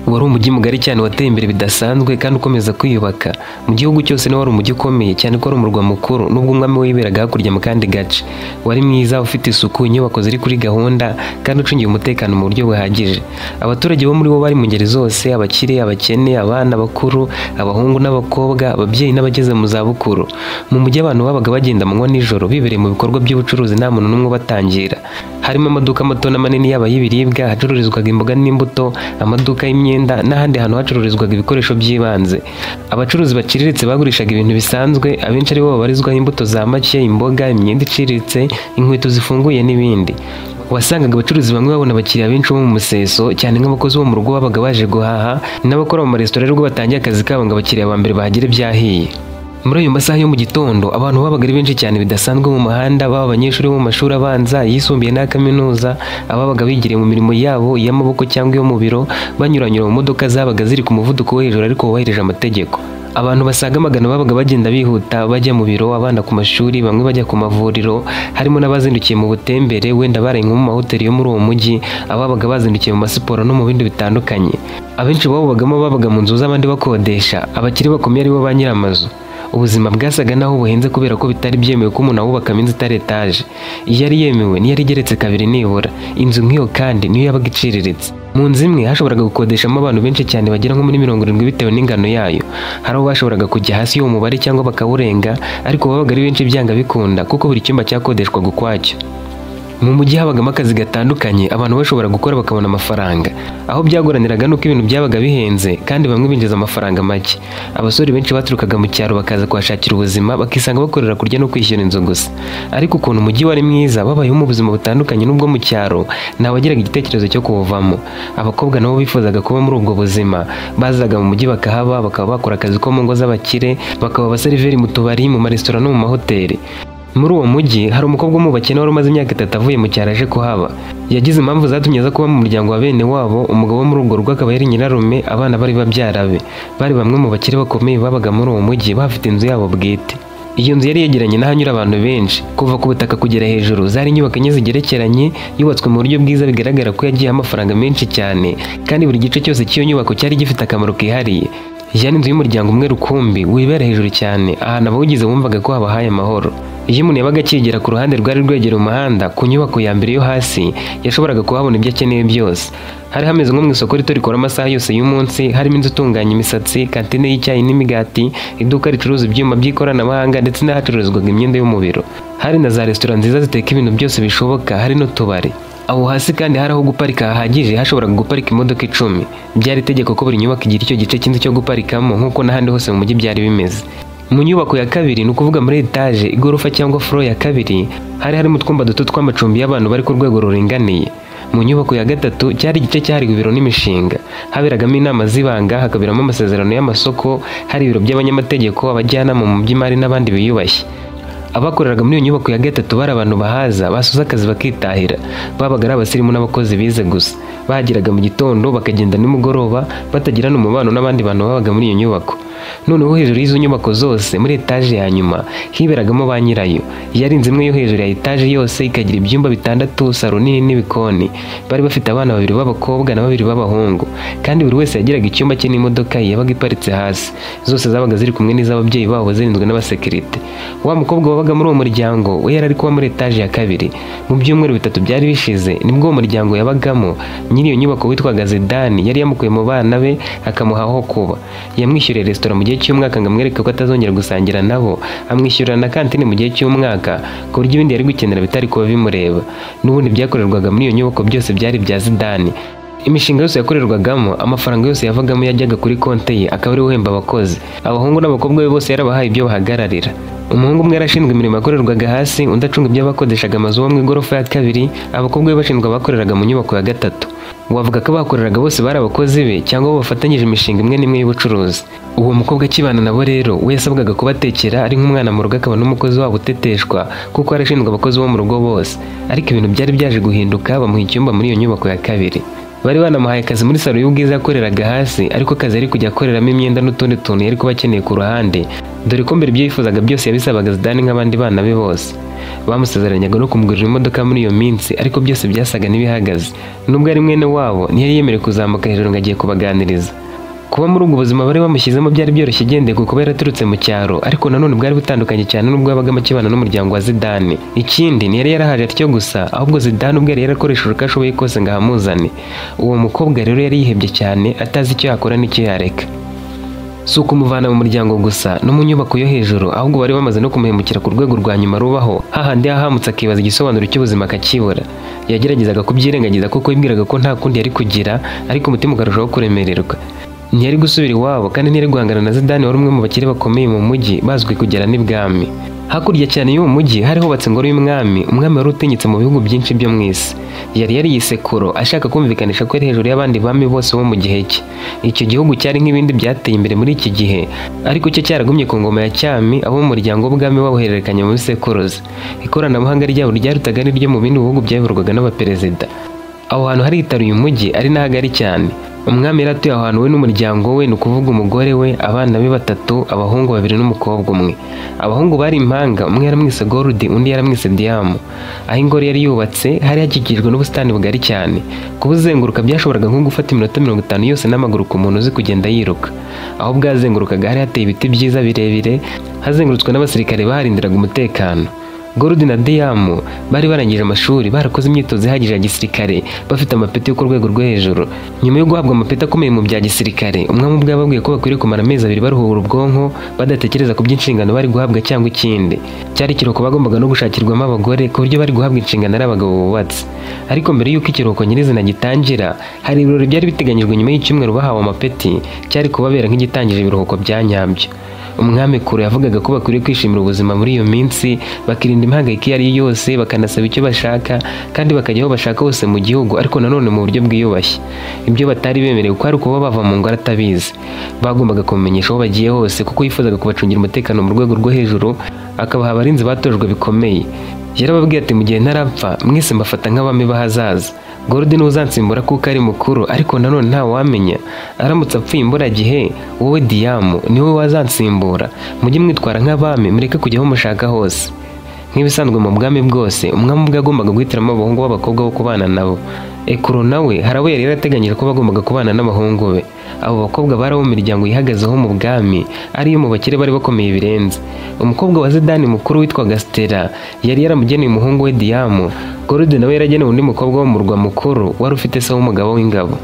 wari umujyi mugari cyane wateye imbere bidasanzwe kandi ukomeza kwiyubaka. Mu gihugu cyose ni wari umujyi ukomeye cyane ko ari umurwa mukuru, nubwo umwami wiberaga hakurya mu kandi gace. Wari mwiza, ufite isuku, inyubako ziri kuri gahunda kandi ucungiye umutekano mu buryo buhagije. Abaturage bo muri bo bari mu ngeri zose, abakire, abakene, abana, abakuru, abahungu n'abakobwa, ababyeyi n'abageze mu zabukuru. Mu mujyi abantu babaga bagenda amanywa nijoro bibereye mu bikorwa by'ubucuruzi, nta muntu n'umwe ubatangira. Harimo amaduka mato n'amanini yaba y'ibiribwa, hacururizwaga imboga n'imbuto, amaduka y'imyenda n'ahandi hantu hacururizwaga ibikoresho by'ibanze. Abacuruzi baciriritse bagurishaga ibintu bisanzwe, abenshi ari bo babarizwaho imbuto za make, imboga, imyenda iciriritse, inkweto zifunguye n'ibindi. Wasangaga abacuruzi bamwe babona abakiriya benshi bo mu museso, cyane nk'abakozi bo mu rugo babaga baje guhaha, n'abakora mu maresitora rero batangiye akazi kabo ngo abakiriya ba mbere bahagere byahiye. Muri ayo masaha yo mu gitondo abantu babaga ari benshi cyane bidasanzwe mu muhanda, baba abanyeshuri bo mu mashuri abanza, yisumbuye na kaminuza, ababaga bigiriye mu mirimo yabo y'amaboko cyangwa yo mu biro, banyuranyura mu modoka zabaga ziri ku muvuduko wo hejuru ariko wubahirije amategeko. Abantu basaga magana babaga bagenda bihuta bajya mu biro, abana ku mashuri, bamwe bajya ku mavuriro, harimo n'abazindukiye mu butembere, wenda baraye nko mu mahoteli yo muri uwo mujyi, ababaga bazindukiye mu masiporo no mu bindi bitandukanye. Abenshi babagamo babaga mu nzu z'abandi bakodesha, abakiri bakomeye aribo ba nyiramazu. Ubuzima bwasaga naho buhenze kubera ko bitari byemewe ko umuntu awubakamo inzu itari etaje. Iyo yari yemewe niyo yari igeretse kabiri nibura. Inzu nk'iyo kandi niyo yabaga iciriritse. Mu nzu imwe hashoboraga gukodeshamo abantu benshi cyane bagera nko muri 70 bitewe n'ingano yayo. Hari aho bashoboraga kujya hasi y'uwo mubare cyangwa bakawurenga, ariko babaga ari benshi byanga bikunda kuko buri cyumba cyakodeshwaga ukwacyo. Mu mujyi habagamo akazi gatandukanye abantu bashobora gukora bakabona amafaranga. Aho byagoraniraga nuko ibintu byabaga bihenze kandi bamwe binjiza amafaranga make. Abasore benshi baturukaga mu cyaro bakaza kuhashakira ubuzima, bakisanga bakorera kurya no kwishyura inzu gusa. Ariko ukuntu umujyi wari mwiza, babayeho mu buzima butandukanye n'ubwo mu cyaro, ntawagiraga igitekerezo cyo kubuvamo. Abakobwa nabo bifuzaga kuba muri ubwo buzima, bazaga mu mujyi bakahaba, bakaba bakora akazi ko mu ngo z'abakire, bakaba abaseriveri mu tubari, mu maresitora no mu mahoteli. Muri uwo mujyi hari umukobwa w'umubakene wari umaze imyaka 3 avuye mu cyaro aje kuhaba. Yagize impamvu zatumye aza kuba mu muryango wa bene wabo. Umugabo wo muri urwo rugo akaba yari nyirarume, abana bari babyara be. Bari bamwe mu bakire bakomeye babaga muri uwo mujyi, bafite inzu yabo bwite. Iyo nzu yari yegeranye n'ahanyura abantu benshi, kuva ku butaka kugera hejuru. Zari inyubako enye zigerekeranye, yubatswe mu buryo bwiza bigaragara ko yagiye amafaranga menshi cyane, kandi buri gice cyose cy'iyo nyubako cyari gifite akamaro kihariye. Yari inzu y'umuryango umwe rukumbi wibera hejuru cyane, ahantu abawugize bumvaga ko habahaye amahoro. Iyo umuntu yabaga akigera ku ruhande rwari rwegera umuhanda, ku nyubako ya mbere yo hasi yashoboraga kuhabona ibyo akeneye byose. Hari hameze nko mu isoko rito rikora amasaha yose y'umunsi, harimo inzu itunganya imisatsi, kantine y'icyayi n'imigati, iduka ricuruza ibyuma by'ikoranabuhanga ndetse n'ahacururizwaga imyenda yo mu biro. Hari na za resitora nziza ziteka ibintu byose bishoboka, hari n'utubari. Aho hasi kandi hari aho guparika hahagije, hashoboraga guparika imodoka 10. Byari itegeko ko buri nyubako igira icyo gice cy'inzu cyo guparikamo nk'uko n'ahandi hose mu mujyi byari bimeze. Mu nyubako ya kabiri, ni ukuvuga muri etaje, igorofa cyangwa floor ya kabiri, hari harimo utwumba duto tw'amacumbi y'abantu bari ku rwego ruringaniye. Mu nyubako ya gatatu cyari igice cyahariwe ibiro n'imishinga, haberagamo inama z'ibanga, hakaberamo amasezerano y'amasoko, hari ibiro by'abanyamategeko, abajyanama mu by'imari n'abandi biyubashye. Abakoreraga muri iyo nyubako ya gatatu bari abantu bahaza, basoza akazi bakitahira. Babaga ari abasirimu n'abakozi bize gusa. Bahagiraga mu gitondo bakagenda nimugoroba, batagirana umubano n'abandi bantu babaga muri iyo nyubako. Noneho hejuru y'izo nyubako zose, muri etaje ya nyuma hiberagamo ba nyirayo. Yari inzu imwe yo hejuru ya etaje yose, ikagira ibyumba 6, salo nini n'ibikoni. Bari bafite abana 2 b'abakobwa na 2 b'abahungu, kandi buri wese yagiraga icyumba cye n'imodoka ye yabaga iparitse hasi. Zose zabaga ziri kumwe n'iz'ababyeyi babo zirinzwe n'abasekirite. Wa mukobwa wabaga muri uwo muryango we yari ari kuba muri etaje ya kabiri. Mu byumweru 3 byari bishize nibwo uwo muryango yabagamo, nyiri iyo nyubako witwaga Zidani yari yamukuye mu bana be akamuha aho kuba. Yamwishyuriye resitora mu gihe cy'umwaka ngo amwereke ko atazongera gusangira nabo, amwishyurira na kantine mu gihe cy'umwaka, ku buryo ibindi yari gukenera bitari kuba bimureba. N'ubundi byakorerwaga muri iyo nyubako byose byari bya Zidani. Imishinga yose yakorerwagamo, amafaranga yose yavagamo yajyaga kuri konti ye, akaba ari uhemba abakozi. Abahungu n'abakobwa be bose yarabahaye ibyo bahagararira. Umuhungu umwe yarashinzwe imirimo yakorerwaga hasi, undi acunga iby'abakodeshaga amazu wo mu igorofa ya kabiri, abakobwa be bashinzwe abakoreraga mu nyubako ya gatatu. Wavuga ko abakoreraga bose bari abakozi be cyangwa bo bafatanyije imishinga imwe n'imwe y'ubucuruzi. Uwo mukobwa akibana nabo rero, we yasabwaga kubatekera ari nk'umwana mu rugo, akaba n'umukozi wabo uteteshwa kuko yarashinzwe abakozi bo mu rugo bose. Ariko ibintu byari byaje guhinduka, bamuha icyumba muri iyo nyubako ya kabiri. Bari banamuhaye akazi muri salo y'ubwiza yakoreraga hasi, ariko akazi yari kujya akoreramo imyenda n'utundi tuntu yari kuba akeneye ku ruhande, dore ko mbere ibyo yifuzaga byose yabisabaga Zidane nk'abandi bana be bose. Bamusezeranyaga no kumugurira imodoka muri iyo minsi, ariko byose byasaga n'ibihagaze. Nubwo ari mwene wabo, ntiyari yemerewe kuzamuka hejuru ngo agiye kubaganiriza. Kuba muri ubwo buzima bari bamushyizemo byari byoroshye gendeye kuko yaraturutse mu cyaro, ariko nanone bwari butandukanye cyane n'ubwo yabagamo akibana n'umuryango wa Zidane. Ikindi ntiyari yarahaje atyo gusa, ahubwo Zidane ubwo yari yarakoresheje uko ashoboye kose ngo ahamuzane. Uwo mukobwa rero yari yihebye cyane, atazi icyo yakora n'icyo yareka. Si ukumuvana mu muryango gusa no mu nyubako yo hejuru, ahubwo bari bamaze no kumuhemukira ku rwego rwa nyuma rubaho, hahandi yahamutse akibaza igisobanuro cy'ubuzima akakibura. Yageragezaga kubyirengagiza kuko yibwiraga ko nta kundi yari kugira, ariko umutima ukarushaho kuremererwa. Ntiyari gusubira iwabo kandi ntiyari guhangana na Zidane wari umwe mu bakire bakomeye mu mujyi bazwi kugera n'ibwami. Hakurya cyane y'uwo mujyi hari hubatse ingoro y'umwami, umwami wari utinyitse mu bihugu byinshi byo mu isi. Yari yariyise Kuro, ashaka kumvikanisha ko ari hejuru y'abandi bami bose bo mu gihe cye. Icyo gihugu cyari nk'ibindi byateye imbere muri iki gihe, ariko cyo cyaragumye ku ngoma ya cyami, abo mu muryango w'ubwami babuhererekanya mu bisekuruza. Ikoranabuhanga ryabo ryarutaga n'iryo mu bindi bihugu byayoborwaga n'abaperezida. Aho hantu haritaruye umujyi, ari n'ahagari cyane. Umwami yaratuye aho hantu we n'umuryango we, ni ukuvuga umugore we, abana be 3, abahungu 2 n'umukobwa umwe. Abahungu bari impanga, umwe yaramwise Gorudi, undi yaramwise Diamu. Aho ingoro yari yubatse hari hakikijwe n'ubusitani bugari cyane. Kubuzenguruka byashoboraga nko gufata iminota 50 yose n'amaguru ku muntu uzi kugenda yiruka. Aho bwazengurukaga hari hateye ibiti byiza birebire, hazengurutswe n'abasirikare baharindiraga umutekano. Gorudi na Diamu bari barangije amashuri, barakoze imyitozo ihagije ya gisirikare, bafite amapeti yo ku rwego rwo hejuru. Nyuma yo guhabwa amapeti akomeye mu bya gisirikare, umwami ubwe yababwiye ko bakwiriye kumara amezi 2 baruhura ubwonko, badatekereza ku by'inshingano bari guhabwa cyangwa ikindi. Cyari ikiruhuko bagombaga no gushakirwamo abagore, ku buryo bari guhabwa inshingano ari abagabo bubatse. Ariko mbere y'uko ikiruhuko nyirizina gitangira, hari ibirori byari biteganyijwe nyuma y'icyumweru bahawe amapeti, cyari kubabera nk'igitangije ibiruhuko bya nyabyo. Umwami Kuro yavugaga ko bakwiriye kwishimira ubuzima muri iyo minsi, bakirinda impangayiko iyo ari yo yose, bakanasaba icyo bashaka kandi bakajya aho bashaka hose mu gihugu, ariko nanone mu buryo bwiyubashye. Ibyo batari bemerewe ko ari ukuba bava mu ngoro atabizi. Bagombaga kumenyesha aho bagiye hose kuko yifuzaga kubacungira umutekano mu rwego rwo hejuru, akabaha abarinzi batojwe bikomeye. Yarababwiye ati mu gihe ntarapfa mwese mbafata nk'abami b'ahazaza. Gorudi ni uzansimbura kuko ari mukuru, ariko nanone nta wamenya. Aramutse apfuye imburagihe, wowe Diamu niwe wazansimbura. Mujye mwitwara nk'abami, mureke kujya aho mushaka hose. Nk'ibisanzwe mu bwami bwose, umwami ubwe agombaga guhitiramo abahungu b'abakobwa bo kubana nabo. Kuro nawe hari abo yari yarateganyije ko bagombaga kubana n'abahungu be. Abo bakobwa bari abo mu miryango yihagazeho mu bwami, ariyo mu bakire bari bakomeye birenze. Umukobwa wa Zidane mukuru witwaga Stella yari yaramugeneye umuhungu we Diamu. Gorudi nawe yaragenewe undi mukobwa wo mu murwa mukuru wari ufite se w'umugabo w'ingabo.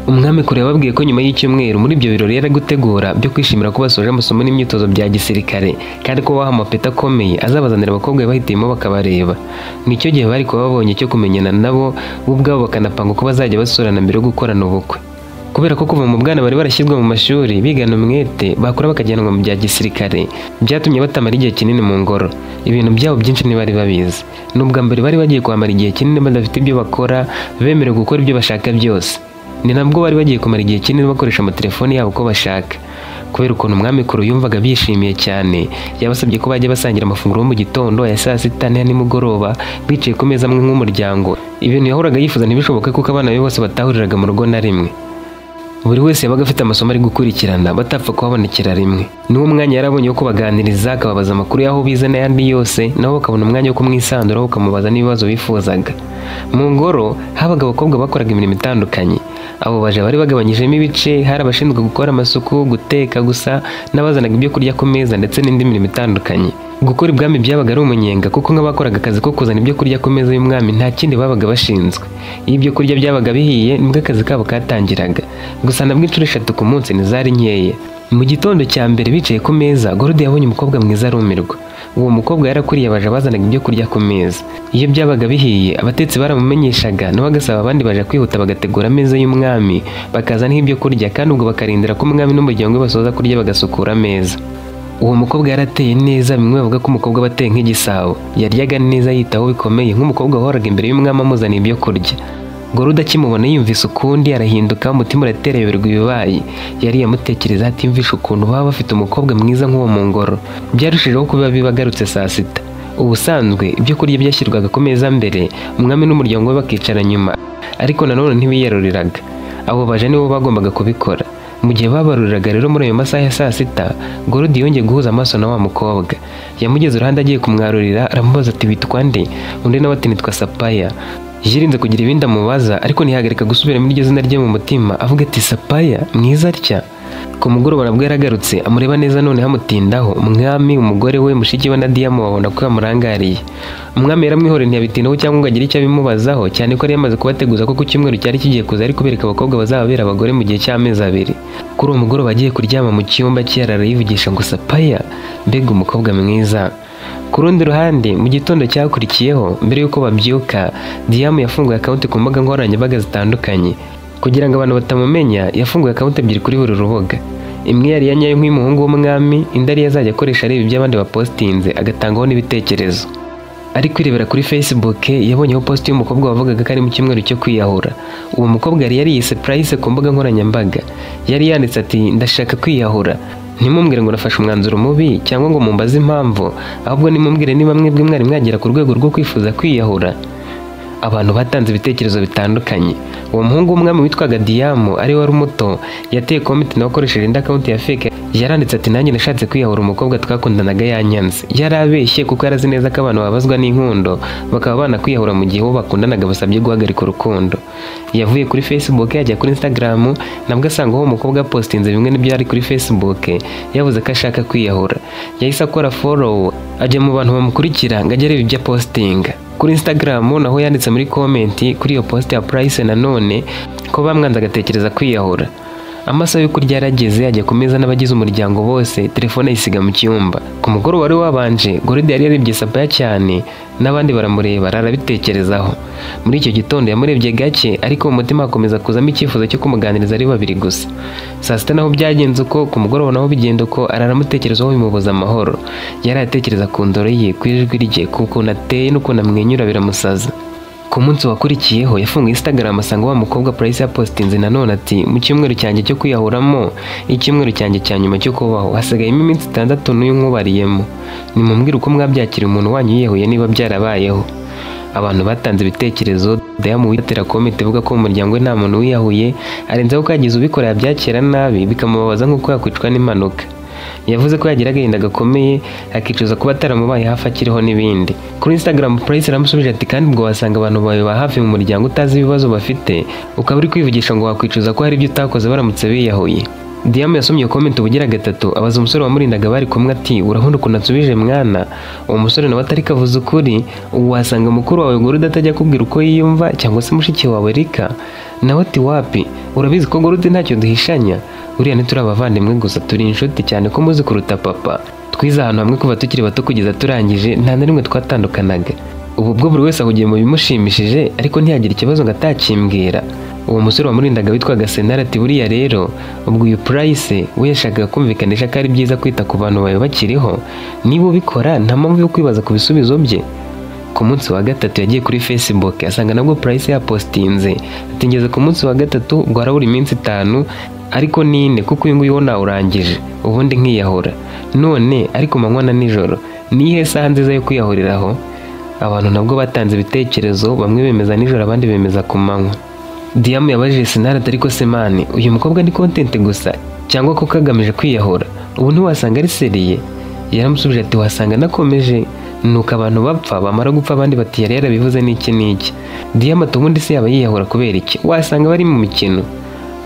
Umwami Kuro yababwiye ko nyuma y'icyumweru muri ibyo birori yari gutegura byo kwishimira ko basoje amasomo n'imyitozo bya gisirikare, kandi ko baha amapeti akomeye azabazanira abakobwa bahitiyemo bakabareba. Nicyo gihe bari kuba babonye cyo kumenyana nabo, bo ubwabo bakanapanga uko bazajya basurana mbere yo gukorana ubukwe. Kubera ko kuva mu bwana bari barashyizwe mu mashuri bigana umwete, bakura bakajyanwa mu bya gisirikare, byatumye batamara igihe kinini mu ngoro. Ibintu byabo byinshi ntibari babizi. N'ubwa mbere bari bagiye kwamara igihe kinini badafite ibyo bakora, bemerewe gukora ibyo bashaka byose. Ni nabwo bari bagiye kumara igihe kinini bakoresha amatelefoni yabo uko bashaka. Kubera ukuntu umwami Kuro yumvaga bishimiye cyane, yabasabye ko bajya basangira amafunguro mu gitondo, ya saa sita na nimugoroba, bicaye ku meza amwe nk'umuryango. Ibintu yahoraga yifuza ntibishoboke kuko abana be bose batahuriraga mu rugo na rimwe. Buri wese yabaga afite amasomo ari gukurikirana, batapfa kuhabonekera rimwe. Niwo mwanya yarabonye wo kubaganiriza, akababaza amakuru y'aho bize n'ayandi yose, nabo bakabona umwanya wo kumwisanduraho, ukamubaza n'ibibazo bifuzaga. Mu ngoro habaga abakobwa bakoraga imirimo itandukanye. Abo baje bari bagabanyijemo ibice, hari abashinzwe gukora amasuku, guteka gusa, n'abazanaga ibyo kurya ku meza ndetse n'indi mirimo itandukanye. Gukora ibwami byabaga ari umunyenga kuko nk'abakoraga akazi ko kuzana ibyo kurya ku meza y'umwami nta kindi babaga bashinzwe. Iyo ibyo kurya byabaga bihiye nibwo akazi kabo katangiraga, gusa nabwo inshuro 3 ku munsi ntizari nkeya. Mu gitondo cya mbere bicaye ku meza, Gorudi yabonye umukobwa mwiza arumirwa. Uwo mukobwa yarakuriye abaje bazanaga ibyo kurya ku meza. Iyo byabaga bihiye, abatetsi baramumenyeshaga, nawe agasaba abandi baje kwihuta bagategura ameza y'umwami, bakazanaho ibyo kurya, kandi ubwo bakarindira ko umwami n'umuryango we basoza kurya bagasukura ameza. Uwo mukobwa yarateye neza, bimwe bavuga ko umukobwa bateye nk'igisabo. Yaryaga neza yitaho bikomeye, nk'umukobwa wahoraga imbere y'umwami amuzaniye ibyo kurya. Gorudi akimubona yumvise ukundi arahinduka, umutima uratera yoberwa ibibaye. Yari yamutekereza ati yumvishe ukuntu baba bafite umukobwa mwiza nk'uwo mu ngoro. Byarushijeho kuba bibagarutse saa sita. Ubusanzwe ibyo kurya byashyirwaga ku meza mbere, umwami n'umuryango we bakicara nyuma, ariko nanone ntibiyaruriraga. Abo baje nibo bagombaga kubikora. Mu gihe babaruriraga rero muri ayo masaha ya saa sita, Gorodi yongeye guhuza amaso na wa mukobwa. Yamugeze uruhande agiye kumwarurira, aramubaza ati witwa nde? Undi nawe ati nitwa Sapaya. Yirinze kugira ibindi amubaza, ariko ntihagarika gusubira muri iryo zina rye mu mutima, avuga ati Sapaya mwiza atya. Ku mugoroba nabwo yaragarutse, amureba neza none hamutindaho. Umwami, umugore we, mushiki we na Diamo babona ko yamurangariye. Umwami yaramwihoreye ntiyabitindaho cyangwa ngo agire icyo abimubazaho, cyane ko yari yamaze kubateguza ko ku cyumweru cyari kigiye kuza ari kubereka abakobwa bazababera abagore mu gihe cy'amezi 2. Kuri uwo mugoroba agiye kuryama mu cyumba cye yarara yivugisha ngo Sapaya, mbega umukobwa mwiza. Ku rundi ruhande mu gitondo cyakurikiyeho, mbere y'uko babyuka, Diamo yafunguye akawunti ku mbuga nkoranyambaga zitandukanye. Kugira ngo abantu batamumenya, yafunguye akawunti 2 kuri buri rubuga. Imwe yari iya nyayo nk'umuhungu w'umwami, indi ari yazajya akoresha areba ibyo abandi bapostinze agatangaho n'ibitekerezo. Ari kwirebera kuri Facebook yabonyeho post y'umukobwa wavugaga ko ari mu cyumweru cyo kwiyahura. Uwo mukobwa yari yariyise Price ku mbuga nkoranyambaga. Yari yanditse ati ndashaka kwiyahura. Ntimumbwire ngo nafashe umwanzuro mubi cyangwa ngo mumbaze impamvu, ahubwo nimumbwire niba mwebwe mwari mwagera ku rwego rwo kwifuza kwiyahura. Abantu batanze ibitekerezo bitandukanye. Uwo muhungu w'umwami witwaga Diamo ari wari muto, yateye comment nawe akoresheje indi account ya fake. Yaranditse ati nanjye nashatse kwiyahura umukobwa twakundanaga yanyanze. Yarabeshye kuko yarazi neza ko abantu babazwa n'inkundo bakaba banakwiyahura mu gihe bo bakundanaga basabye guhagarika urukundo. Yavuye kuri Facebook yajya kuri Instagram, nabwo asanga uwo mukobwa postinze bimwe n'ibyo ari kuri Facebook, yavuze ko ashaka kwiyahura. Yahise akora follow, ajya mu bantu bamukurikira ngo ajye areba ibyo postinga. Kuri Instagram naho yanditse muri comment kuri iyo post ya Price nanone ko bamwanze agatekereza kwiyahura. Amasaha yo kurya yarageze, ajya ku meza n'abagize umuryango bose, telefone ayisiga mu cyumba. Ku mugoroba wari wabanje, Gorodi yari yarebye Sapaya cyane, n'abandi baramureba arabitekerezaho. Muri icyo gitondo yamurebye gake, ariko mu mutima akomeza kuzamo icyifuzo cyo kumuganiriza ari babiri gusa. Saa sita naho byagenze uko, ku mugoroba naho bigenda uko, araramutekerezaho bimubuza amahoro. Yari atekereza ku ndoro ye, ku ijwi rye, ku kuntu ateye n'ukuntu amwenyura biramusaza. Ku munsi wakurikiyeho yafunguye Instagram asanga wa mukobwa Price yapostinze nanone ati mu cyumweru cyanjye cyo kwiyahuramo, icyumweru cyanjye cya nyuma cyo kubaho, hasigayemo iminsi 6 n'uyu nkubariyemo. Nimumbwire uko mwabyakira umuntu wanyu yiyahuye niba byarabayeho. Abantu batanze ibitekerezo. Diamo witera comment ivuga ko mu muryango we nta muntu wiyahuye, arenzaho ko yagize ubikora yabyakira nabi bikamubabaza nk'uko yakwicwa n'impanuka. Yavuze ko yagira agahinda gakomeye, akicuza kuba ataramubaye hafi akiriho n'ibindi. Kuri Instagram Price aramusubije ati kandi ubwo wasanga abantu bawe ba hafi mu muryango utazi ibibazo bafite, ukaba uri kwivugisha ngo wakwicuza ko hari ibyo utakoze baramutse biyahuye. Diamo yasomye comment ubugira gatatu, abaza umusore wamurindaga bari kumwe ati urahunda ukuntu ansubije mwana. Uwo musore nawe atari kavuze ukuri, wasanga mukuru wawe Gorodi atajya kubwira uko yiyumva cyangwa se mushiki wawe Rika. Nawe ati wapi, urabizi ko Gorodi ntacyo duhishanya. Uriya ntituri abavandimwe gusa, turi inshuti cyane ko muzi kuruta papa. Twize ahantu hamwe kuva tukiri bato kugeza turangije, nta na rimwe twatandukanaga. Ubu bwo buri wese ahugiye mu bimushimishije, ariko ntiyagira ikibazo ngo atakimbwira. Uwo musore wamurindaga witwaga Senara ati buriya rero ubwo uyu Price we yashakaga kumvikanisha ko ari byiza kwita ku bantu bawe bakiriho, niba ubikora nta mpamvu yo kwibaza ku bisubizo bye. Ku munsi wa gatatu yagiye kuri Facebook asanga nabwo Price yapostinze ati ngeze ku munsi wa gatatu ubwo harabura iminsi 5, ariko nine kuko uyu nguyu wona urangije ubundi nkiyahura. None ariko manywa na nijoro nihe saha nziza yo kwiyahuriraho? Abantu nabwo batanze ibitekerezo, bamwe bemeza nijoro abandi bemeza ku manywa. Diamo yabajije Senara ariko semane uyu mukobwa ni content gusa cyangwa ko kagamije kwiyahura? Ubu ntiwasanga ari seriye? Yaramusubije ati wasanga nakomeje, nuko abantu bapfa bamara gupfa abandi bati yari yarabivuze n'iki n'iki. Diamo ubundi se yaba yiyahura kubera iki? Wasanga bari mu mikino.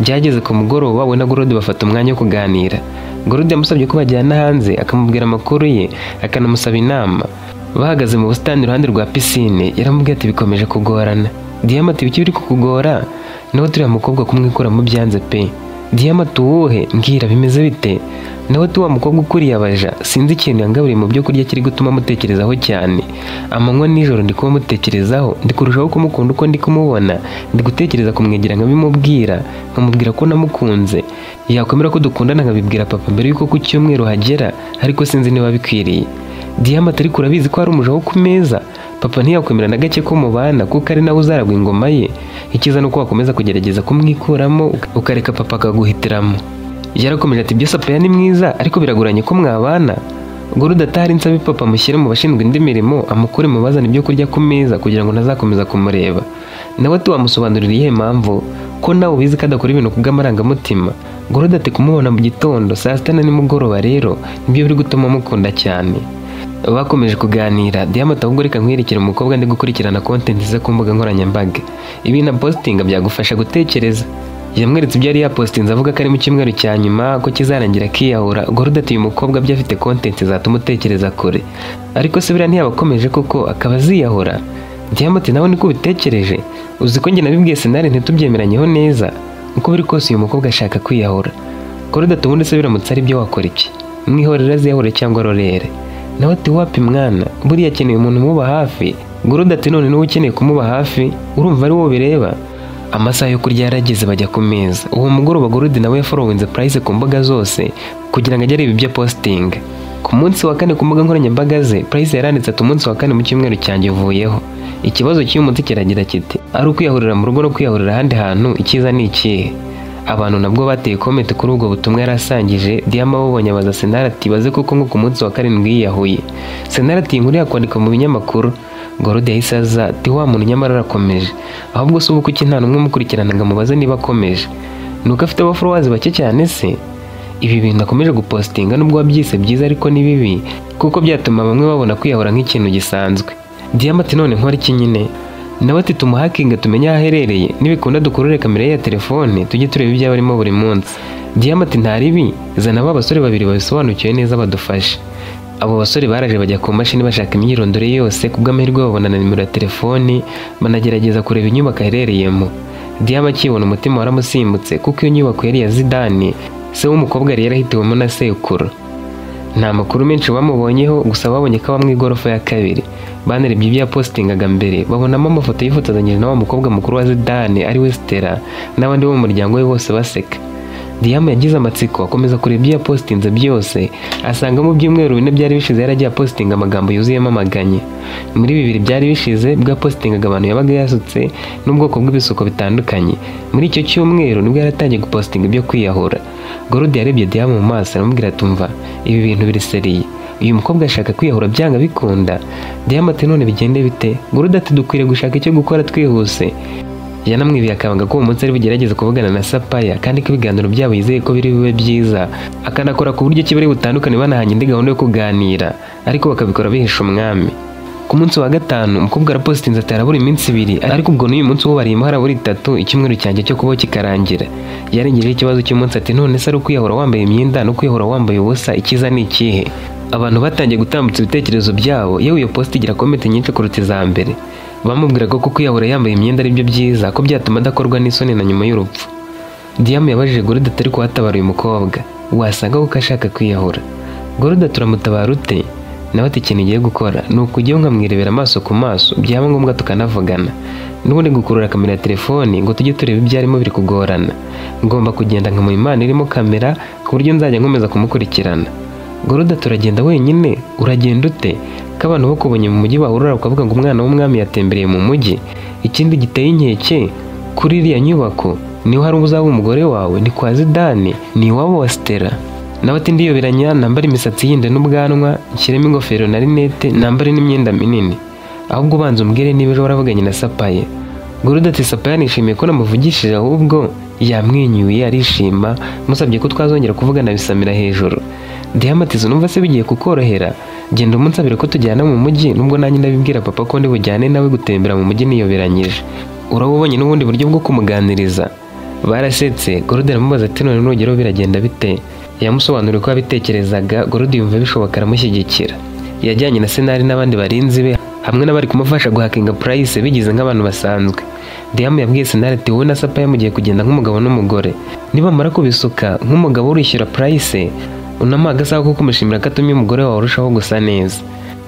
Byageze ku mugoroba we na Gorodi bafata umwanya wo kuganira. Gorodi yamusabye ko bajyana hanze akamubwira amakuru ye, akanamusaba inama. Bahagaze mu busitani iruhande rwa pisine, yaramubwiye ati bikomeje kugorana. Diamo ati biki biri kukugora? Nawe turiya mukobwa kumwikuramo byanze pe. Diamo tuwuhe mbwira bimeze bite? Nawe tuwa mukobwa ukuriye abaja, sinzi ikintu yangaburiye mu byo kurya kiri gutuma mutekerezaho cyane. Amanywa nijoro ndi kuba mutekerezaho, ndi kurushaho kumukunda uko ndi kumubona, ndi gutekereza kumwegera nkabimubwira, nkamubwira ko namukunze. Yakwemera ko dukundana nkabibwira papa mbere yuko ku cyumweru hagera, ariko sinzi niba bikwiriye. Diamo atari kurabizi ko ari umuja wo ku meza. Papa ntiyakwemera na gake ko mubana kuko ari nawe uzaragwa ingoma ye. Ikiza nuko wakomeza kugerageza kumwikuramo ukareka papa akaguhitiramo. Yarakomeje ati byo Sapaya ni mwiza ariko biragoranye ko mwabana. Gorudi atahari nsabe papa amushyire mu bashinzwe indi mirimo amukure mu bazana ibyo kurya ku meza kugira ngo ntazakomeza kumureba. Nawe ati wamusobanurira iyihe mpamvu ko nawe ubizi ko adakora ibintu kubw'amarangamutima. Gorudi ati kumubona mu gitondo saa sita na nimugoroba rero nibyo biri gutuma mukunda cyane. Bakomeje kuganira. Diamond ahubwo reka nkwerekere umukobwa ndi gukurikirana content ze ku mbuga nkoranyambaga. Ibi na postinga byagufasha gutekereza. Yamweretse ibyo yari yapostinze avuga ko ari mu cyumweru cya nyuma ko kizarangira akiyahura. Gorudi ati uyu mukobwa byo afite content zatuma utekereza kure. Ariko se biriya ntiyabakomeje koko akaba aziyahura? Diamond nawe niko ubitekereje? Uzi ko njye nabibwiye Senari ntitubyemeranyeho neza. Uko biri kose uyu mukobwa ashaka kwiyahura. Gorudi ati ubundi se biramutse ari byo wakora iki? Mwihorera aziyahure cyangwa arorere? Nawe ati wapi mwana, buriya akeneye umuntu umuba hafi. Gorudi ati none niwe ukeneye kumuba hafi, urumva ari wowe bireba? Amasaha yo kurya yarageze bajya ku meza. Uwo mugoroba Gorudi nawe yafollowinze Price ku mbuga zose kugira ngo ajye areba ibyo posting. Ku munsi wa kane ku mbuga nkoranyambaga ze Price yaranditse ati umunsi wa kane mu cyumweru cyanjye uvuyeho. Ikibazo cy'uyu munsi kiragira kiti ari ukwiyahurira mu rugo no kwiyahurira ahandi hantu, icyiza ni ikihe? Abantu nabwo bateye comment kuri ubwo butumwa yarasangije. Diamond babonye abaza Senari ati baze kuko nko ku munsi wa karindwi yiyahuye. Senari ati inkuru yakwandika mu binyamakuru. Gorudi yahise aza ati wa muntu nyamara arakomeje, ahubwo se ubu kuki nta n'umwe mukurikiranaga mubaze niba akomeje? Nuko afite abafollowers bake cyane se? Ibi bintu akomeje gupostinga nubwo wabyise byiza ariko ni bibi kuko byatuma bamwe babona kwiyahura nk'ikintu gisanzwe. Diamond ati none nkora iki nyine? Nawe ati tumuhakinga tumenye aho aherereye, nibikunda dukurure kamera ya telefone tujye tureba ibyo barimo buri munsi. Diamond ati ntaribi, zana aba basore babiri babisobanukiwe neza badufashe. Abo basore baraje bajya ku mashini bashaka imyirondoro yose, kubw'amahirwe babona na nimero ya telefoni banagerageza kureba inyubako aherereyemo. Diamond akibona umutima waramusimbutse kuko iyo nyubako yari ya Zidane, se w'umukobwa yari yarahitiwemo na sekuru. Nta makuru menshi bamubonyeho, gusa babonye ko aba mu igorofa ya kabiri. Banerebye ibyo yapostingaga mbere babonamo amafoto yifotozanyije na wa mukobwa mukuru wa Zidane ari we Stella n'abandi bo mu muryango we bose baseka. Diamond yagize amatsiko akomeza kureba ibyo yapostinze byose, asanga mu byumweru bine byari bishize yaragiye postinga amagambo yuzuyemo amaganya. Muri bibiri byari bishize bwa postingaga abantu yabaga yasutse n'ubwoko bw'ibisuko bitandukanye. Muri icyo cyumweru nibwo yaratangiye gupostinga ibyo kwiyahura. Gorudi yarebye Diamond mu maso aramubwira atumva ibi bintu biri seriye, uyu mukobwa ashaka kwiyahura byanga bikunda. Diamond ati none bigende bite? Gorudi ati dukwiriye gushaka icyo gukora twihuse. Yanamwibiye akabanga ko uwo munsi ari bugerageze kuvugana na Sapphire kandi ko ibiganiro byabo yizeye ko biri bube byiza, akanakora ku buryo kibari butandukane banahanye indi gahunda yo kuganira, ariko bakabikora bihisha umwami. Ku munsi wa gatanu umukobwa arapostinze ati harabura iminsi ibiri, ariko ubwo n'uyu munsi wo barimo harabura itatu icyumweru cyanjye cyo kubaho kikarangira. Yarengejeho ikibazo cy'umunsi ati none se ari ukwiyahura wambaye imyenda no kwiyahura wambaye ubusa, icyiza ni ikihe? Abantu batangiye gutambutsa ibitekerezo byabo, yewe iyo post igira comment nyinshi kuruta iza mbere. Bamubwira ko kwiyahura yambaye imyenda ari byo byiza, ko byatuma adakorwa n'isoni na nyuma y'urupfu. Diamond yabajije Gorudi atari kuhatabara uyu mukobwa, wasanga ko ashaka kwiyahura. Gorudi turamutabara ute? Nawe ati ikintu igiye gukora ni ukujyaho nkamwirebera amaso ku maso, byaba ngombwa tukanavugana. N'ubundi gukurura kamera ya telefoni ngo tujye tureba ibyo arimo biri kugorana. Ngomba kugenda nkamuha Imana irimo kamera ku buryo nzajya nkomeza kumukurikirana. Gorudi turagenda wenyine? Uragenda ute? Ko abantu bakubonye mu mujyi bahurura ukavuga ngo umwana w'umwami yatembereye mu mujyi. Ikindi giteye inkeke kuri iriya nyubako niho hari uzaba umugore wawe, ni kwa Zidane, ni iwabo wa Stella. Nawe ati ndiyoberanya nambara imisatsi yinde n'ubwanwa, nshyiremo ingofero na rinete, nambare n'imyenda minini. Ahubwo ubanza umbwire niba ejo waravuganye na Sapphire. Gorudi ati Sapphire nishimiye ko namuvugishije, ahubwo yamwenyuye arishima, musabye ko twazongera kuvugana bisamira hejuru. Diamond ati numva se bigiye kukorohera, genda umunsabire ko tujyana mu mujyi, nubwo nanjye ndabibwira papa ko ndi bujyane nawe gutembera mu mujyi niyoberanyije. Urabubonye n'ubundi buryo bwo kumuganiriza? Barasetse. Gorudi aramubaza ati none nugeraho biragenda bite? Yamusobanuriye ko abitekerezaga. Gorudi yumva bishoboka aramushyigikira. Yajyanye na Senari n'abandi barinzi be hamwe n'abari kumufasha guhakinga Price bigize nk'abantu basanzwe. Diamond yabwiye Senari ati wowe na Sapphire mugiye kugenda nk'umugabo n'umugore, nibamara kubisuka nk'umugabo urishyura Price unamuha agasaha ko kumushimira ko atumye umugore wawe urushaho gusa neza.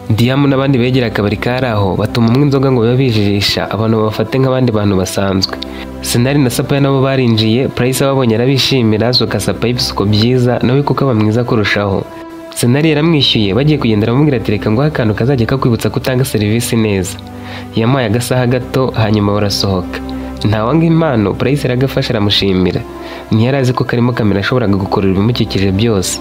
Diamond n'abandi begera akabari kari aho batuma umwe inzoga ngo babijijisha abantu babafate nk'abandi bantu basanzwe. Senari na Sapphire nabo barinjiye. Price babonye arabishimira, asuka Sapphire ibisuko byiza nawe kuko aba mwiza kurushaho. Senari yaramwishyuye, bagiye kugendera bamubwira ati reka ngo akantu kazajya kakwibutsa gutanga serivisi neza. Yamuhaye agasaha gato hanyuma barasohoka. Ntawanga impano Price aragafasha aramushimira. Ntiyarazi ko karimo kamera ashoboraga gukorera ibimukikije byose.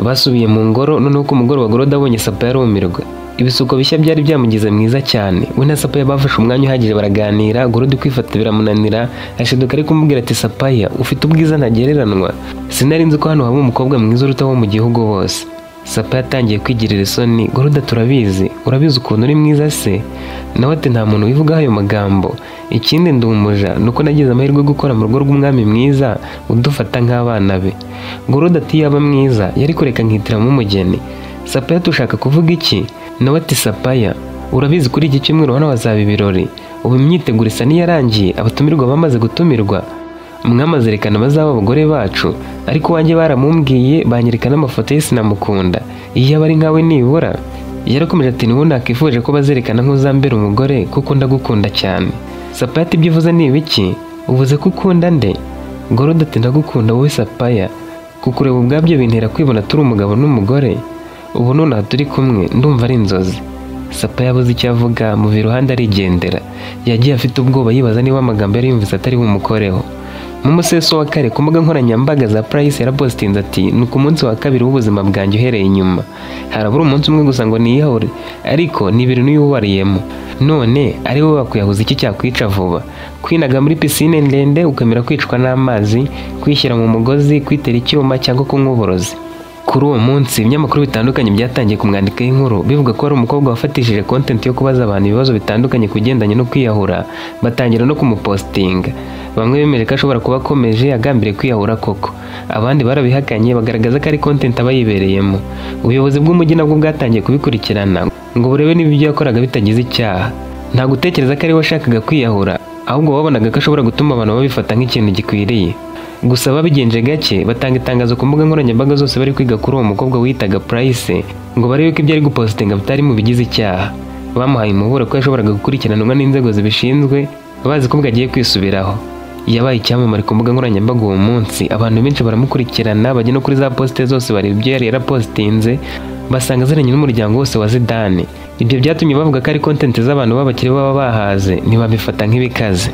Basubiye mu ngoro, noneho ku mugoroba Gorode abonye Sapaya arumirwa. Ibisuko bishya byari byamugize mwiza cyane. We na Sapaya bafashe umwanya uhagije baraganira. Gorode kwifata biramunanira, ashiduka ari kumubwira ati Sapaya, ufite ubwiza ntagereranwa. Sinari nzi ko hano haba umukobwa mwiza uruta wo mu gihugu hose. Sapaya atangiye kwigirira isoni. Gorode turabizi, urabizi ukuntu uri mwiza se? Nawe ati nta muntu wivugaho ayo magambo. Ikindi ndumuja nuko nagize amahirwe yo gukora mu rugo rw'umwami mwiza udufata nk'abana be. Gorode ati yaba mwiza yari kureka nkitiramo umugeni. Sapaya tushaka kuvuga iki? Nawe ati Sapaya, urabizi kuri iki cyumweru hano hazaba ibirori. Ubu imyiteguro isa n'iyarangiye, abatumirwa bamaze gutumirwa. Mwamazerekana bazaba abagore bacu, ariko wanjye baramumbwiye banyerekana amafoto ye sinamukunda. Iyo aba ari nkawe nibura. Yarakomeje ati niwe nakifuje ko bazerekana nk'uzambera umugore kuko ndagukunda cyane. Sapaya ati ibyo uvuze ni ibiki? Uvuze ko ukunda nde? Gorode ati ndagukunda wowe Sapaya, kukureba ubwabyo bintera kwibona turi umugabo n'umugore. Ubu nonaha turi kumwe ndumva ari inzozi. Sapaya abuze icyo avuga, mu iruhande arigendera. Yagiye afite ubwoba yibaza niba amagambo yari yumvise atari bumukoreho. Mu museso wa kare ku mbuga nkoranyambaga za Price yarapostinze ati ni ku munsi wa kabiri w'ubuzima bwanjye uhereye inyuma. Harabura umunsi umwe gusa ngo niyahure, ariko ni ibintu n'iyuwariyemo. None ari wowe wakwiyahuza iki cyakwica vuba? Kwinaga muri pisine ndende ukamera kwicwa n'amazi, kwishyira mu mugozi, kwitera icyuma cyangwa kunywa uburozi. Kuri uwo munsi ibinyamakuru bitandukanye byatangiye kumwandikaho inkuru bivuga ko ari umukobwa wafatishije content yo kubaza abantu ibibazo bitandukanye kugendanye no kwiyahura, batangira no kumupostinga. Bamwe bemeje ko ashobora kuba akomeje agambiriye kwiyahura koko, abandi barabihakanye bagaragaza ko ari content aba yibereyemo. Ubuyobozi bw'umujyi nabwo bwatangiye kubikurikirana ngo burebe niba ibyo yakoraga bitagize icyaha. Nta gutekereza ko ari we washakaga kwiyahura, ahubwo babonaga ko ashobora gutuma abantu babifata nk'ikintu gikwiriye. Gusa babigenje gake batanga itangazo ku mbuga nkoranyambaga zose bari kwiga kuri uwo mukobwa witaga Price ngo barebe ko ibyo ari gupostinga bitari mu bigize icyaha. Bamuhaye umuburo ko yashoboraga gukurikiranwa n'inzego zibishinzwe, bazi ko bwagiye kwisubiraho. Yabaye icyamamare ku mbuga nkoranyambaga uwo munsi, abantu benshi baramukurikirana bajya no kuri za poste zose bareba ibyo yari yarapostinze, basanga aziranye n'umuryango wose wa Zidane. Ibyo byatumye bavuga ko ari content z'abantu b'abakire baba bahaze, ntibabifata nk'ibikaze.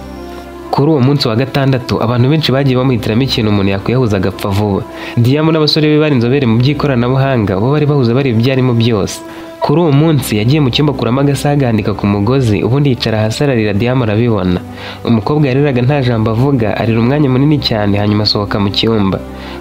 Kuri uwo munsi wa gatandatu abantu benshi bagiye bamuhitiramo ikintu umuntu yakwiyahuza agapfa vuba. Diamond n'abasore be bari inzobere mu by'ikoranabuhanga bo bari bahuza bari ibyarimo byose. Kuri uwo munsi yagiye mu cyumba kuramo agasaga handika ku mugozi, ubundi yicara hasi ararira. Diamond arabibona. Umukobwa yariraga nta jambo avuga, arira umwanya munini cyane, hanyuma asohoka mu cyumba.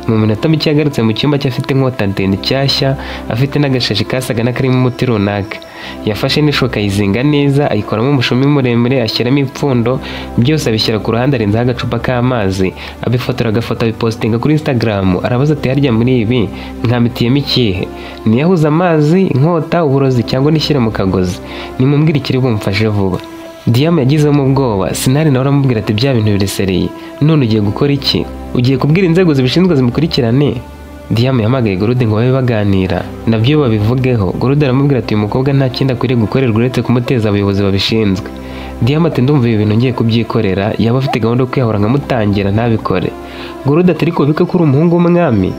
Mu minota mike yagarutse mu cyumba cye afite inkota ndende nshyashya, afite n'agashashi kasaga n'akarimo umuti runaka. Yafashe n'ishoka yizinga neza, ayikoramo umushumi muremure, ashyiramo ipfundo, byose abishyira ku ruhande, arenzaho agacupa k'amazi, abifotora agafoto abipostinga kuri Instagram. Arabaza ati harya muri ibi nkamitiyemo ikihe? Niyahuza amazi, inkota, uburozi cyangwa nishyire mu kagozi? Nimumbwire ikiri bumfashe vuba. Diamond yagizemo ubwoba. Sinari nawe aramubwira ati bya bintu birisereye, none ugiye gukora iki? Ugiye kubwira inzego zibishinzwe zimukurikirane? Diamond yamagaye Gorode ngo babe baganira nabyo babivugeho. Gorode aramubwira ati uyu mukobwa nta kindi akwiriye gukorerwa uretse kumuteza abayobozi babishinzwe. Diamond ati ndumva ibi bintu ngiye kubyikorera, yaba afite gahunda yo kwiyahura nkamutangira ntabikore. Gorode ati ariko bika ko uri umuhungu w'umwami,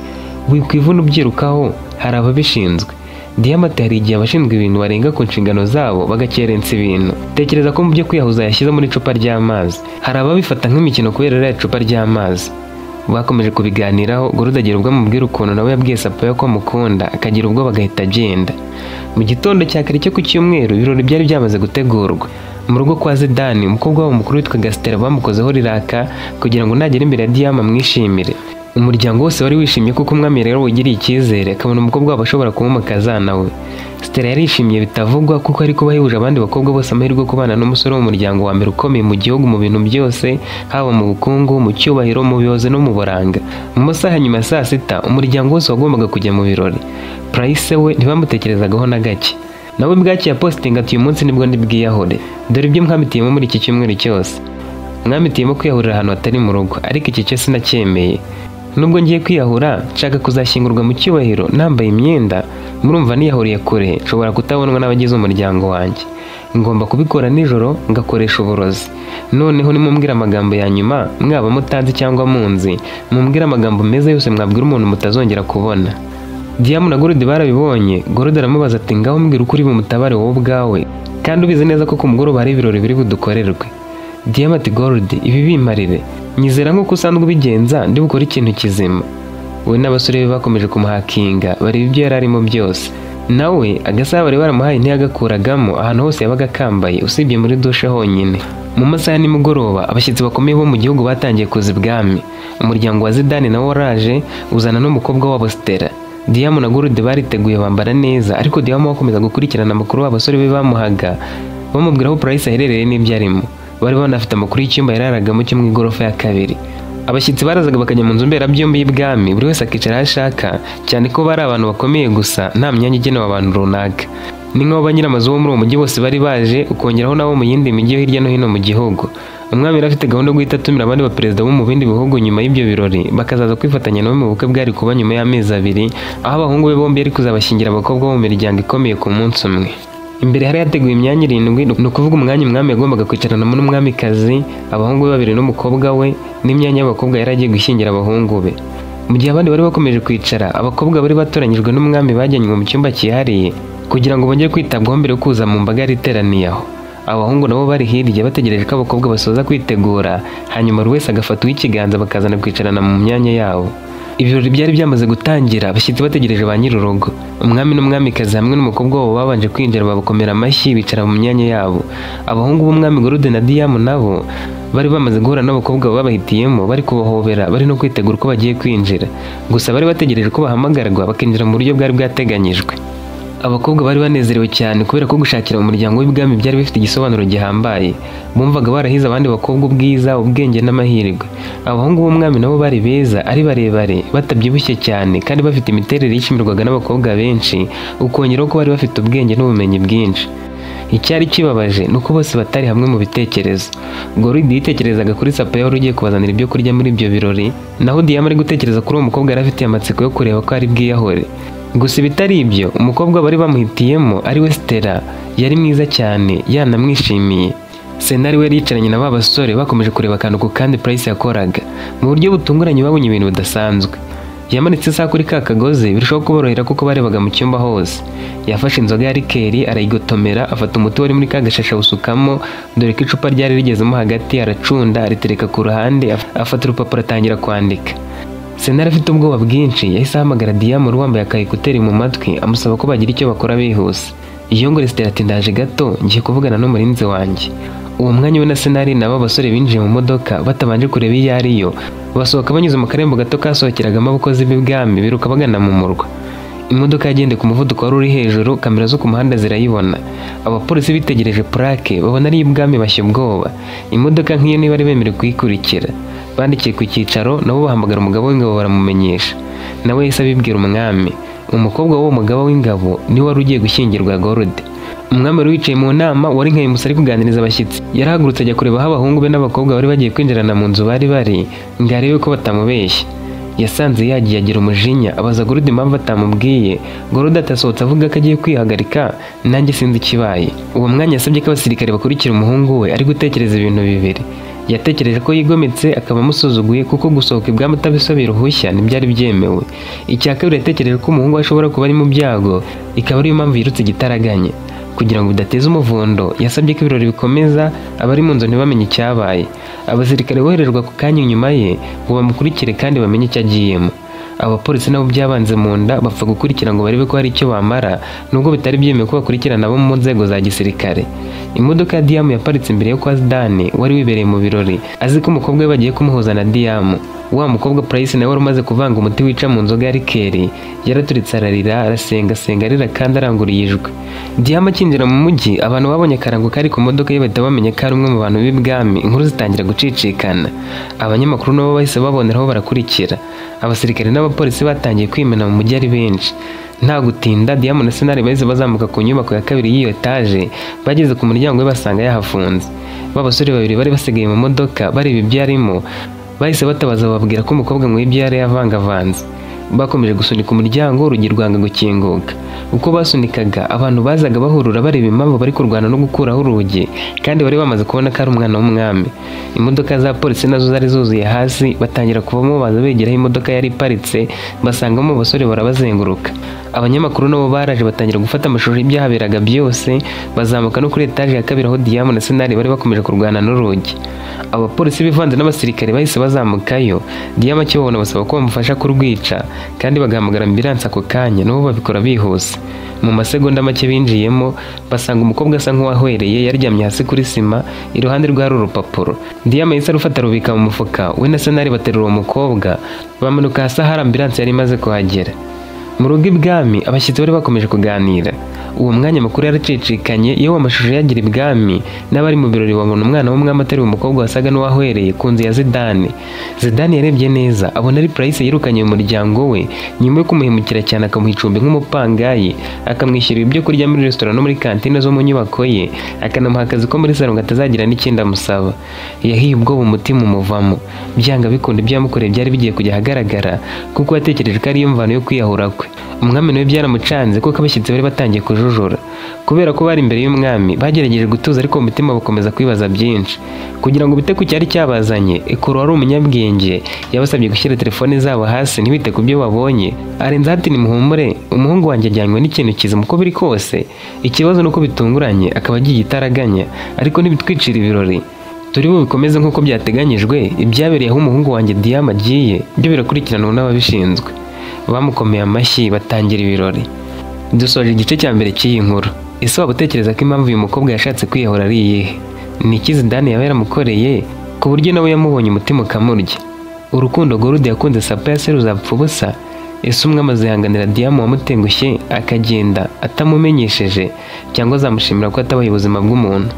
wikwivuna ubyirukaho, hari ababishinzwe. Diamond ati hari igihe abashinzwe ibintu barenga ku nshingano zabo bagakerensa ibintu. Tekereza ko mu byo kwiyahuza yashyize muri icupa ry'amazi. Hari ababifata nk'imikino kubera iriya icupa ry'amazi. Bakomeje kubiganiraho. Gorode agira ubwo amubwira ukuntu nawe yabwiye Sapaya ko amukunda, akagira ubwo bagahita agenda. Mu gitondo cya kare cyo ku cyumweru ibirori byari byamaze gutegurwa. Mu rugo kwa Zidane umukobwa wabo mukuru witwa Stella bamukozeho riraka kugira ngo nagera imbere ya Diamond amwishimire. Umuryango wose wari wishimye kuko umwami rero wigiriye icyizere akabona umukobwa wabo ashobora kuba umukazana we. Stella yarishimiye bitavugwa kuko ari kuba yihuje abandi bakobwa bose amahirwe yo kubana n'umusore w'umuryango wa mbere ukomeye mu gihugu mu bintu byose, haba mu bukungu, mu cyubahiro, mu buyobozi no mu buranga. Mu masaha nyuma ya saa sita umuryango wose wagombaga kujya mu birori. Price we ntibamutekerezagaho na gake. Nawe bwaki yapostinga ati uyu munsi nibwo ndi bwiyahure, dore ibyo mwamitiyemo muri iki cyumweru cyose. Mwamitiyemo kwiyahurira ahantu hatari mu rugo, ariko iki cyo sinacyemeye. Nubwo ngiye kwiyahura nshaka kuzashyingurwa mu cyubahiro nambaye imyenda, murumva niyahuriye kure, nshobora kutabonwa n'abagize umuryango wanjye. Ngomba kubikora nijoro ngakoresha uburozi. Noneho nimumbwira amagambo ya nyuma, mwaba mutanzi cyangwa munzi, mumbwira amagambo meza yose mwabwira umuntu mutazongera kubona. Diamond na Gorode barabibonye. Gorode aramubaza ati ngaho mbwira ukuri bumutabare wowe ubwawe, kandi ubizi neza ko ku mugoroba hari ibirori biri budukorerwe. Diamond ati Gorode ibi bimarire, nyizera nk'uko usanzwe ubigenza ndi bukora ikintu kizima. we n'abasore be bakomeje kumuhakinga bareba ibyo yari arimo byose. Nawe agasaha bari baramuhaye ntiyagakuragamo, ahantu hose yabaga akambaye usibye muri dushe honyine. Mu masaha nimugoroba abashyitsi bakomeye bo mu gihugu batangiye kuza ibwami. Umuryango wa Zidane nawo waraje uzana n'umukobwa wabo Stella. Diamond na Gold bariteguye bambara neza, ariko Diamond wakomeza gukurikirana amakuru abasore be bamuhaga bamubwira aho Price aherereye n'ibyo arimo. Bari banafite amakuru y'icyumba yararagamo cyo mu igorofa ya kabiri. Abashyitsi barazaga bakajya mu nzu mberabyombi y'ibwami, buri wese akicara aho ashaka, cyane ko bari abantu bakomeye gusa nta myanya igenewe abantu runaka. Ni nk'aho ba nyiramazu bo muri uwo mujyi bose bari baje, ukongeraho nabo mu yindi mijyi yo hirya no hino mu gihugu. Umwami yari afite gahunda yo guhita atumira abandi baperezida bo mu bindi bihugu nyuma y'ibyo birori, bakazaza kwifatanya nawe mu bukwe bwari kuba nyuma y'amezi 2, aho abahungu be bombi yari kuzabashyingira abakobwa bo mu miryango ikomeye ku munsi umwe. Imbere hari yateguye imyanya 7, ni ukuvuga umwanya umwami yagombaga kwicaranamo n'umwamikazi, abahungu be 2 n'umukobwa we, n'imyanya y'abakobwa yari agiye gushyingira abahungu be. Mu gihe abandi bari bakomeje kwicara, abakobwa bari batoranyijwe n'umwami bajyanywe mu cyumba cyihariye kugira ngo bongere kwitabwaho mbere yo kuza mu mbaga yari iteraniye aho. Abahungu nabo bari hirya bategereje ko abakobwa basoza kwitegura, hanyuma buri wese agafata uw'ikiganza bakazana kwicarana mu myanya yabo. Ibirori byari byamaze gutangira, abashyitsi bategereje ba nyir'urugo. Umwami n'umwamikazi hamwe n'umukobwa wabo babanje kwinjira babakomera amashyi bicara mu myanya yabo. Abahungu b'umwami Gold na Diamond nabo bari bamaze guhura n'abakobwa babahitiyemo, bari kubahobera, bari no kwitegura uko bagiye kwinjira. Gusa bari bategereje ko bahamagarwa bakinjira mu buryo bwari bwateganyijwe. Abakobwa bari banezerewe cyane kubera ko gushakira mu muryango w'ibwami byari bifite igisobanuro gihambaye. Bumvaga barahize abandi bakobwa ubwiza, ubwenge n'amahirwe. Abahungu b'umwami nabo bari beza, ari barebare, batabyibushye cyane kandi bafite imiterere yishimirwaga n'abakobwa benshi, ukongeraho ko bari bafite ubwenge n'ubumenyi bwinshi. Icyari kibabaje nuko bose batari hamwe mu bitekerezo. Gold yitekerezaga kuri Sapphire wari ugiye kubazanira ibyo kurya muri ibyo birori, naho Diamond ari gutekereza kuri uwo mukobwa yari afite amatsiko yo kureba ko ari bwiyahore. Gusa bitari ibyo, umukobwa bari bamuhitiyemo ari we Stella yari mwiza cyane, yanamwishimiye. Senari we yicaranye na ba basore bakomeje kureba akantu ku kandi Price yakoraga. Mu buryo butunguranye babonye ibintu bidasanzwe. Yamanitse isaha kuri ka kagozi birushaho kuborohera kuko barebaga mu cyumba hose. Yafashe inzoga ya rikeri arayigotomera, afata umuti wari muri ka gashasha usukamo, dore ko icupa ryari rigezemo hagati, aracunda aritereka ku ruhande, afata urupapuro atangira kwandika. Senari afite ubwoba bwinshi yahise ahamagara Diamond wambaye akayikuteri mu matwi amusaba ko bagira icyo bakora bihuse. Iyo ngo Stella ati ndaje gato ngiye kuvugana n'umurinzi wanjye. Uwo mwanya we na Senari nabo basore binjiye mu modoka batabanje kureba iyo ariyo, basohoka banyuze mu karembo gato kasohokeragamo abakozi b'ibwami biruka bagana mu murwa. Imodoka yagendeye ku muvuduko wari uri hejuru, kamera zo ku muhanda zirayibona. Abapolisi bitegereje plaque babona ari ibwami bashya ubwoba. Imodoka nk'iyo niba ari bemerewe kuyikurikira. Bandikiye ku cyicaro nabo bahamagara umugabo w'ingabo baramumenyesha. Nawe yahise abibwira umwami. Umukobwa w'uwo mugabo w'ingabo niwe wari ugiye gushyingirwa Gold. Umwami wari wicaye mu nama wari nk'ayimusa ari kuganiriza abashyitsi. Yarahagurutse ajya kureba aho abahungu be n'abakobwa bari bagiye kwinjirana mu nzu bari ngo arebe ko batamubeshya. Yasanze yagiye agira umujinya, abaza Gold impamvu atamubwiye. Gold atasohotse avuga ko agiye kwihagarika, nanjye sinzi ikibaye. Uwo mwanya yasabye ko abasirikare bakurikira umuhungu we, ari gutekereza ibintu bibiri. Yatekereje ko yigometse akaba amusuzuguye kuko gusohoka ibwami atabisobera uruhushya ntibyari byemewe. Icya kabiri yatekereje ko umuhungu we ashobora kuba ari mu byago, ikaba ariyo mpamvu yirutse igitaraganya. Kugira ngo bidateza umuvundo, yasabye ko ibirori bikomeza, abari mu nzu ntibamenye icyabaye. Abasirikare boherejwe ku kanya inyuma ye ngo bamukurikire kandi bamenye icyo agiyemo. Abapolisi nabo byabanze mu nda bapfa gukurikira ngo barebe ko hari icyo bamara, nubwo bitari byemewe ko bakurikirana abo mu nzego za gisirikare. Imodoka ya Diamond yaparitse imbere yo kwa Zidane wari wibereye mu birori, azi ko umukobwa we bagiye kumuhuza na Diamond. Wa mukobwa Price nawe wari umaze kuvanga umuti wica mu nzoga ya rikeri, yaraturitse ararira, arasenga arira kandi aranguriye ijwi. Diamond akinjira mu mujyi, abantu babonye akarango kari ku modoka ye bahita bamenya ko ari umwe mu bantu b'ibwami, inkuru zitangira gucicikana. Abanyamakuru nabo bahise baboneraho barakurikira. Abasirikare n'abapolisi batangiye kwimena mu mujyi ari benshi. Nta gutinda Diamond na Senari bahise bazamuka ku nyubako ya kabiri y'iyo etaje, bageze ku muryango we basanga yahafunze. Babasore babiri bari basigaye mu modoka bareba ibyo arimo, bahise batabaza bababwira ko umukobwa ngo ibyo yari yavangavanze. Bakomeje gusunika umuryango, urugi rwanga gukinguka. Uko basunikaga, abantu bazaga bahurura bareba impamvu bari kurwana no gukuraho urugi, kandi bari bamaze kubona ko ari umwana w'umwami. Imodoka za polisi nazo zari zuzuye hasi, batangira kuvamo baza begeraho imodoka yari iparitse, basangamo abasore barabazenguruka. Abanyamakuru nabo baraje batangira gufata amashusho y'ibyahaberaga byose, bazamuka no kuri etaje ya kabiri aho Diamond na Senari bari bakomeje kurwana n'urugi. Abapolisi bivanze n'abasirikare bahise bazamukayo. Diamond akibabona basaba ko bamufasha kurwica, kandi bagahamagara ambulance ako kanya, nabo babikora bihuse. Mu masegonda make binjiyemo basanga umukobwa asa nk'uwahwereye yaryamye hasi kuri sima, iruhande rwe hari urupapuro. Diama yahise arufata rubika mu mufuka, we na Senari baterura uwo mukobwa bamanuka hasi ahari ambulance yari imaze kuhagera. Mu rugo ibwami abashyitsi bari bakomeje kuganira. Uwo mwanya makuru yaracicikanye, iyo amashusho yagira ibwami n'abari mu birori babona umwana w'umwami ateruye umukobwa wasaga n'uwahwereye ku nzu ya Zidane. Zidane yarebye neza abona ari Price yirukanye mu muryango we nyuma yo kumuhemukira cyane, akamuha icumbi nk'umupangayi, akamwishyurira ibyo kurya muri restaurant no muri kantine zo mu nyubako ye, akanamuha akazi ko muri salon atazagira n'ikindi amusaba. Yahiye ubwoba umutima umuvamo, byanga bikunda ibyo yamukoreye byari bigiye kujya ahagaragara, kuko yatekereje ko ari yo mvano yo kwiyahura kwe. Umwami nawe byaramucanze kuko abashyitsi bari batangiye kujujura. Kubera ko bari imbere y'umwami bagerageje gutuza, ariko umutima bakomeza kwibaza byinshi. Kugira ngo bite ku cyari cyabazanye, Ekoro wari umunyabwenge yabasabye gushyira telefone zabo hasi ntibite ku byo babonye. Arenza ati nimuhumure, umuhungu wanjye ajyanywe n'ikintu kizima uko biri kose. Ikibazo nuko bitunguranye akaba agiye igitaraganya, ariko ntibitwicira ibirori. Turi bubikomeze nk'uko byateganyijwe. Ibyabereye aho umuhungu wanjye Diama agiye byo birakurikiranwa n'ababishinzwe. Bamukomeye amashyi batangira ibirori. Dusoje igice cya mbere cy'iyi nkuru. Ese waba utekereza ko impamvu uyu mukobwa yashatse kwiyahura ari iyihe? Ni iki Zidane yaba yaramukoreye ku buryo nawe yamubonye umutima ukamurya? Urukundo Gorude yakunze Sapphire se ruzapfa ubusa? Ese umwe amazihanganira Diama wamutengushye akagenda atamumenyesheje, cyangwa azamushimira ko atabaye ubuzima bw'umuntu?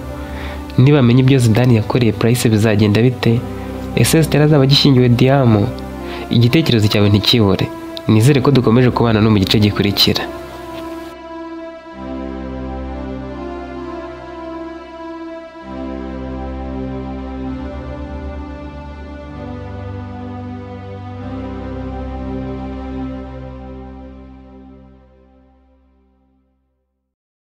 Nibamenye ibyo Zidane yakoreye Price bizagenda bite? Ese Stella azaba agishyingiwe Diama? Igitekerezo cyawe ntikibure. Nizere ko dukomeje kubana no mu gice gikurikira.